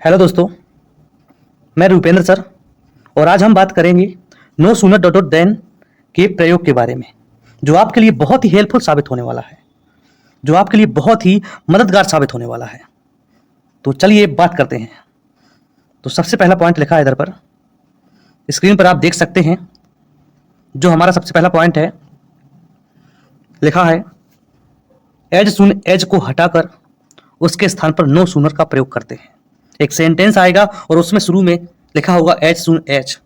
Hello दोस्तों, मैं Rupendra sir और आज हम बात करेंगे no sooner dot dot then के प्रयोग के बारे में, जो आपके लिए बहुत ही हेल्पफुल साबित होने वाला है, जो आपके लिए बहुत ही मददगार साबित होने वाला है। तो चलिए बात करते हैं। तो सबसे पहला पॉइंट लिखा है इधर पर, स्क्रीन पर आप देख सकते हैं। जो हमारा सबसे पहला पॉइंट है, लिखा है एज सून एज को हटाकर उसके स्थान पर नो सूनर का प्रयोग करते हैं। एक सेंटेंस आएगा और उसमें शुरू में लिखा होगा एज सून एज,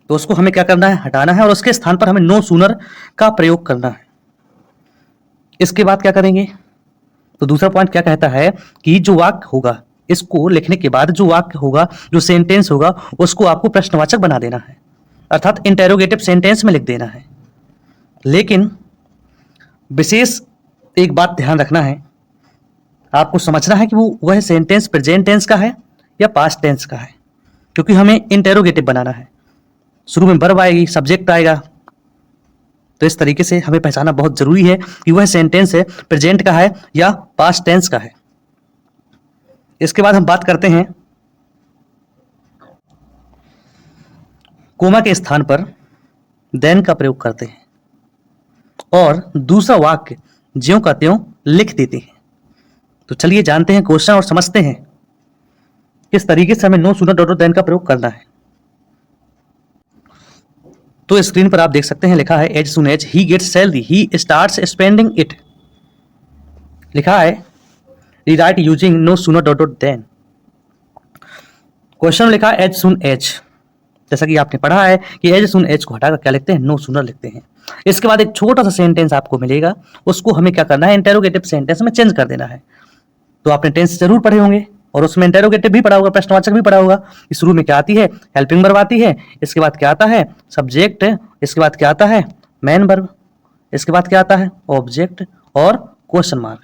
तो उसको हमें क्या करना है, हटाना है और उसके स्थान पर हमें नो सूनर का प्रयोग करना है। इसके बाद क्या करेंगे, तो दूसरा पॉइंट क्या कहता है कि जो वाक्य होगा, इसको लिखने के बाद जो वाक्य होगा, जो सेंटेंस होगा, उसको आपको प्रश्नवाचक बना देना है, अर्थात इंटेरोगेटिव सेंटेंस में लिख देना है। लेकिन विशेष एक बात ध्यान रखना है, आपको समझना है कि वो वह सेंटेंस प्रेजेंट टेंस का है या पास्ट टेंस का है, क्योंकि हमें इंटेरोगेटिव बनाना है। शुरू में वर्ब आएगी, सब्जेक्ट आएगा, तो इस तरीके से हमें पहचानना बहुत जरूरी है कि वह सेंटेंस है प्रेजेंट का है या पास्ट टेंस का है। इसके बाद हम बात करते हैं कोमा के स्थान पर देन का प्रयोग करते हैं और दूसरा वाक्य ज्यों का त्यों लिख देते हैं। तो चलिए जानते हैं क्वेश्चन और समझते हैं किस तरीके से हमें नो सूनर डॉट देन का प्रयोग करना है। तो स्क्रीन पर आप देख सकते हैं, लिखा है as soon as he gets salary he starts spending it. लिखा है rewrite using no sooner dot dot then. Question लिखा है एज सून एज, जैसा कि आपने पढ़ा है कि एज सून एज को हटाकर क्या लिखते हैं, नो सूनर लिखते हैं। इसके बाद एक छोटा सा सेंटेंस आपको मिलेगा, उसको हमें क्या करना है, इंटेरोगेटिव सेंटेंस में चेंज कर देना है। तो आपने टेंस जरूर पढ़े होंगे और उसमें इंटेरोगेटिव भी पढ़ा होगा, प्रश्नवाचक भी पढ़ा होगा। कि शुरू में क्या आती है, हेल्पिंग वर्ब आती है, इसके बाद क्या आता है, सब्जेक्ट, इसके बाद क्या आता है, मेन वर्ब, इसके बाद क्या आता है, ऑब्जेक्ट और क्वेश्चन मार्क।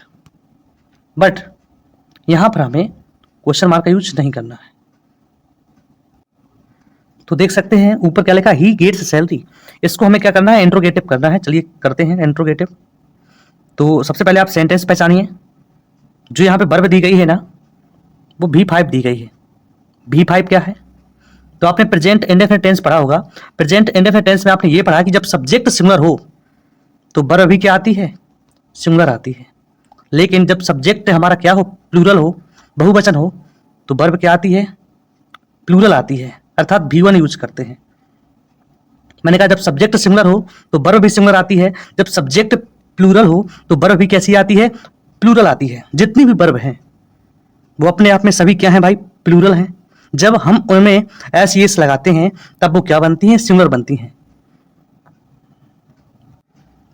बट यहां पर हमें क्वेश्चन मार्क का यूज नहीं करना है। तो देख सकते हैं ऊपर क्या लिखा, ही गेट्स सैलरी। इसको हमें क्या करना है, इंट्रोगेटिव करना है। चलिए करते हैं इंट्रोगेटिव। तो सबसे पहले आप सेंटेंस पहचानिए। जो यहाँ पे वर्ब दी गई है ना, वो V5 दी गई है। V5 क्या है, तो आपने प्रेजेंट इंडेफिनिट टेंस पढ़ा होगा। प्रेजेंट इंडेफिनिट टेंस में आपने ये पढ़ा कि जब सब्जेक्ट सिंगुलर हो तो वर्ब भी क्या आती है, सिंगुलर आती है। लेकिन जब सब्जेक्ट हमारा क्या हो, प्लूरल हो, बहुवचन हो, तो वर्ब क्या आती है, प्लूरल आती है, अर्थात V1 यूज करते हैं। मैंने कहा जब सब्जेक्ट सिंगुलर हो तो वर्ब भी सिंगुलर आती है, जब सब्जेक्ट प्लूरल हो तो वर्ब भी कैसी आती है, प्लूरल आती है। जितनी भी वर्ब हैं वो अपने आप में सभी क्या हैं भाई, प्लूरल हैं। जब हम उनमें एस एस लगाते हैं तब वो क्या बनती हैं, सिंगुलर बनती हैं।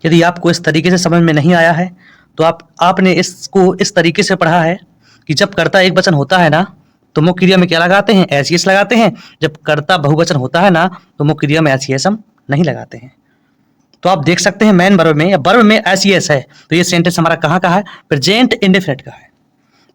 यदि आपको इस तरीके से समझ में नहीं आया है तो आपने इसको इस तरीके से पढ़ा है कि जब कर्ता एक वचन होता है ना तो मुख्य क्रिया में क्या लगाते हैं, एस एस लगाते हैं। जब कर्ता बहुवचन होता है ना तो मुख्य क्रिया में एस एस हम नहीं लगाते हैं। तो आप देख सकते हैं मेन वर्ब में या वर्ब में एस एस है, तो ये सेंटेंस हमारा कहाँ का है, प्रेजेंट इंडेफिनिट का है।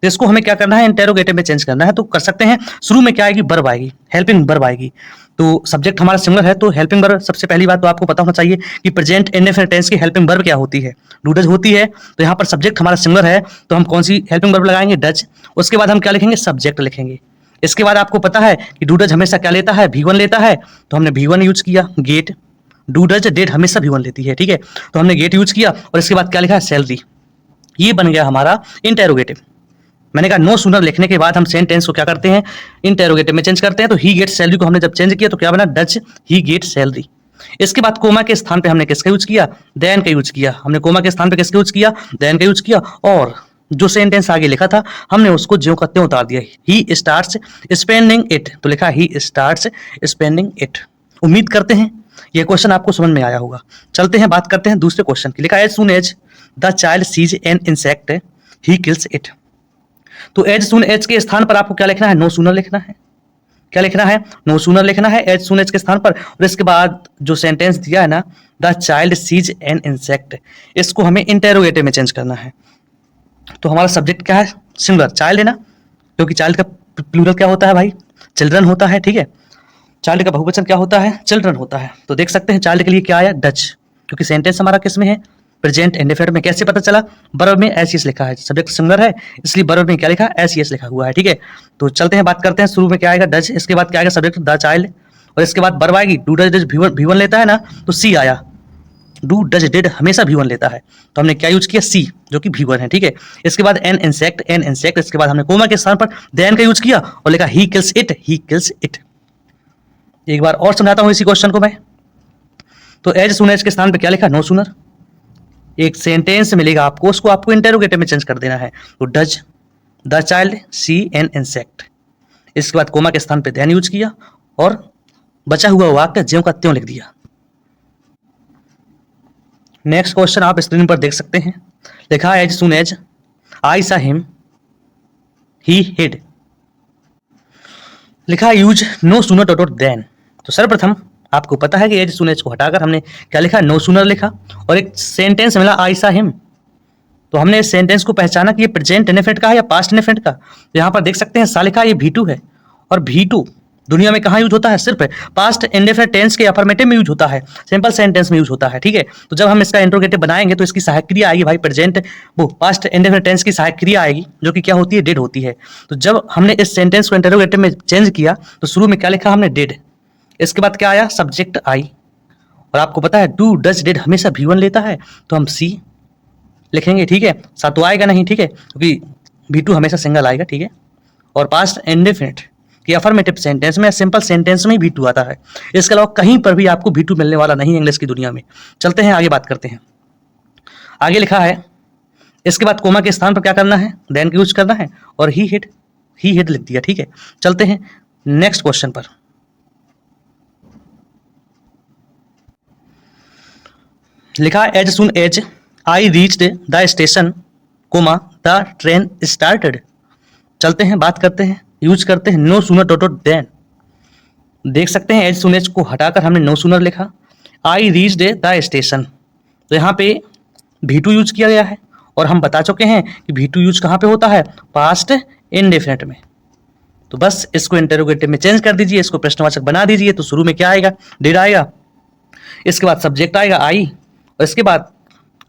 तो इसको हमें क्या करना है, इंटेरोगेटिव में चेंज करना है। तो कर सकते हैं, शुरू में क्या आएगी, वर्ब आएगी, हेल्पिंग वर्ब आएगी। तो सब्जेक्ट हमारा सिंगुलर है तो हेल्पिंग वर्ब, सबसे पहली बात तो आपको पता होना चाहिए कि प्रेजेंट इंडेफिनिट टेंस की हेल्पिंग वर्ब क्या होती है, डू डज होती है। तो यहाँ पर सब्जेक्ट हमारा सिंगुलर है तो हम कौन सी हेल्पिंग वर्ब लगाएंगे, डज। उसके बाद हम क्या लिखेंगे, सब्जेक्ट लिखेंगे। इसके बाद आपको पता है कि डू डज हमेशा क्या लेता है, V1 लेता है, तो हमने V1 यूज किया। गेट, डू डज डेट हमेशा V1 लेती है, ठीक है, तो हमने गेट यूज किया। और इसके बाद क्या लिखा है, सैलरी। ये बन गया हमारा इंटेरोगेटिव। मैंने कहा नो सूनर लिखने के बाद हम सेंटेंस को क्या करते हैं, इंटेरोगेटिव में चेंज करते हैं। तो ही गेट सैलरी को हमने जब चेंज किया तो क्या बना, डज ही गेट सैलरी। इसके बाद कोमा के स्थान पे हमने किसका यूज किया, देन का यूज किया। हमने कोमा के स्थान पे किसका यूज किया, देन का यूज किया। और जो सेंटेंस आगे लिखा था हमने उसको ज्यों का त्यों उतार दिया, ही स्टार्ट्स स्पेंडिंग इट। तो लिखा ही स्टार्ट्स स्पेंडिंग इट। उम्मीद करते हैं ये क्वेश्चन आपको समझ में आया होगा। चलते हैं, बात करते हैं दूसरे क्वेश्चन की। लिखा as soon as the child sees an insect he kills it. तो एज सून एज के स्थान पर आपको क्या लिखना है, नो सूनर लिखना है। क्या लिखना है, नो सूनर लिखना है एज सून एज के स्थान पर। और इसके बाद जो सेंटेंस दिया है ना, the child sees an insect, इसको हमें इंटेरोगेटिव में चेंज करना है। तो हमारा सब्जेक्ट क्या है, सिंगुलर, चाइल्ड है ना, क्योंकि चाइल्ड का प्लूरल क्या होता है भाई, चिल्ड्रन होता है, ठीक है। चाइल्ड का बहुवचन क्या होता है, चिल्ड्रन होता है। तो देख सकते हैं चाइल्ड के लिए क्या आया, डच, क्योंकि सेंटेंस हमारा किस में है, प्रेजेंट इंडेफिनिट में कैसे पता चला? वर्ब में एस लिखा है, सब्जेक्ट सिंगुलर है इसलिए वर्ब में क्या लिखा है? एस लिखा हुआ है। ठीक है, तो चलते हैं बात करते हैं। शुरू में क्या आएगा? डज, इसके बाद क्या आएगा? सब्जेक्ट द चाइल्ड, और इसके बाद वर्ब आएगी डू डज डिड, V1 लेता है ना, तो सी आया। डू डज डिड हमेशा V1 लेता है, तो हमने क्या यूज किया? सी, जो कि V1 है। ठीक है, इसके बाद एन इंसेक्ट, इसके बाद हमने कोमा के स्थान पर देन का यूज किया और लिखा ही kills it, he kills it. एक बार और समझाता हूं इसी क्वेश्चन को मैं। तो एज सून एज के स्थान पर क्या लिखा? No sooner. एक सेंटेंस मिलेगा आपको, उसको आपको इंटेरोगेटिव में चेंज कर देना है। तो does the child see an insect, इसके बाद कोमा के स्थान पे देन यूज किया और बचा हुआ वाक्य ज्यों का त्यों लिख दिया। नेक्स्ट क्वेश्चन आप स्क्रीन पर देख सकते हैं, लिखा है एज सून एज आई सा हिम ही हिड, लिखा है use no sooner dot dot then. तो सर्वप्रथम आपको पता है कि एज सून एज को हटाकर हमने क्या लिखा? नो सूनर लिखा, और एक सेंटेंस मिला आई सा हिम। तो हमने इस सेंटेंस को पहचाना कि ये प्रेजेंट इंडेफिनिट का है या पास्ट इंडेफिनिट का। तो यहाँ पर देख सकते हैं सा लिखा, ये V2 है, और V2 दुनिया में कहाँ यूज होता है? सिर्फ पास्ट इंडेफिनिट टेंस के अफर्मेटिव में यूज होता है, सिंपल सेंटेंस में यूज होता है। ठीक है, तो जब हम इसका इंट्रोगेटिव बनाएंगे तो इसकी सहायक क्रिया आएगी भाई प्रेजेंट, वो पास्ट इंडेफिनिट टेंस की सहायक क्रिया आएगी, जो कि क्या होती है? डिड होती है। तो जब हमने इस सेंटेंस को इंटरोगेटिव में चेंज किया तो शुरू में क्या लिखा हमने? डिड, इसके बाद क्या आया? सब्जेक्ट आई, और आपको पता है डू डज डिड हमेशा V1 लेता है, तो हम सी लिखेंगे। ठीक है, सा तो आएगा नहीं, ठीक है, क्योंकि V2 हमेशा सिंगल आएगा। ठीक है, और पास्ट इंडेफिनिट कि अफर्मेटिव सेंटेंस में, सिंपल सेंटेंस में ही V2 आता है। इसके अलावा कहीं पर भी आपको V2 मिलने वाला नहीं है इंग्लिश की दुनिया में। चलते हैं आगे बात करते हैं। आगे लिखा है इसके बाद कोमा के स्थान पर क्या करना है? देन का यूज करना है, और ही हिड लिख दिया। ठीक है, चलते हैं नेक्स्ट क्वेश्चन पर। लिखा है as soon as I reached the station comma the train started. चलते हैं बात करते हैं, यूज करते हैं no sooner dot dot then. देख सकते हैं एज सून एज को हटाकर हमने नो सूनर लिखा, आई रीच्ड द स्टेशन, तो यहाँ पे V2 यूज किया गया है, और हम बता चुके हैं कि V2 यूज कहाँ पे होता है? पास्ट इंडेफिनिट में। तो बस इसको इंटरोगेटिव में चेंज कर दीजिए, इसको प्रश्नवाचक बना दीजिए। तो शुरू में क्या आएगा? डिड आएगा, इसके बाद सब्जेक्ट आएगा आई, और इसके बाद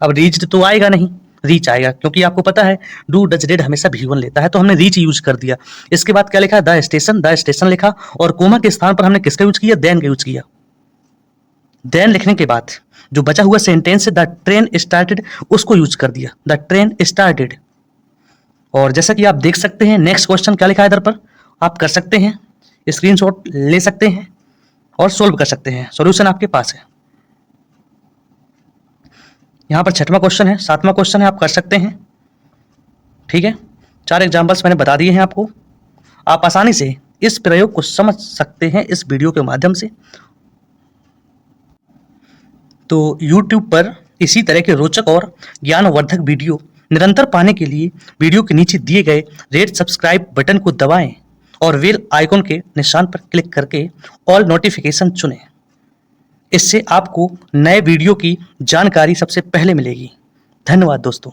अब रीच्ड तो आएगा नहीं, रीच आएगा, क्योंकि आपको पता है डू डज डिड हमेशा V1 लेता है, तो हमने रीच यूज कर दिया। इसके बाद क्या लिखा? द स्टेशन लिखा, और कोमा के स्थान पर हमने किसका यूज किया? देन का यूज किया। देन लिखने के बाद जो बचा हुआ सेंटेंस है द ट्रेन स्टार्टेड, उसको यूज कर दिया, द ट्रेन स्टार्टेड। और जैसा कि आप देख सकते हैं नेक्स्ट क्वेश्चन क्या लिखा है इधर पर, आप कर सकते हैं, स्क्रीनशॉट ले सकते हैं और सोल्व कर सकते हैं, सॉल्यूशन आपके पास है। यहाँ पर 6वां क्वेश्चन है, 7वां क्वेश्चन है, आप कर सकते हैं। ठीक है, 4 एग्जाम्पल्स मैंने बता दिए हैं आपको, आप आसानी से इस प्रयोग को समझ सकते हैं इस वीडियो के माध्यम से। तो YouTube पर इसी तरह के रोचक और ज्ञानवर्धक वीडियो निरंतर पाने के लिए वीडियो के नीचे दिए गए रेड सब्सक्राइब बटन को दबाएं और बेल आइकन के निशान पर क्लिक करके ऑल नोटिफिकेशन चुनें। इससे आपको नए वीडियो की जानकारी सबसे पहले मिलेगी। धन्यवाद दोस्तों।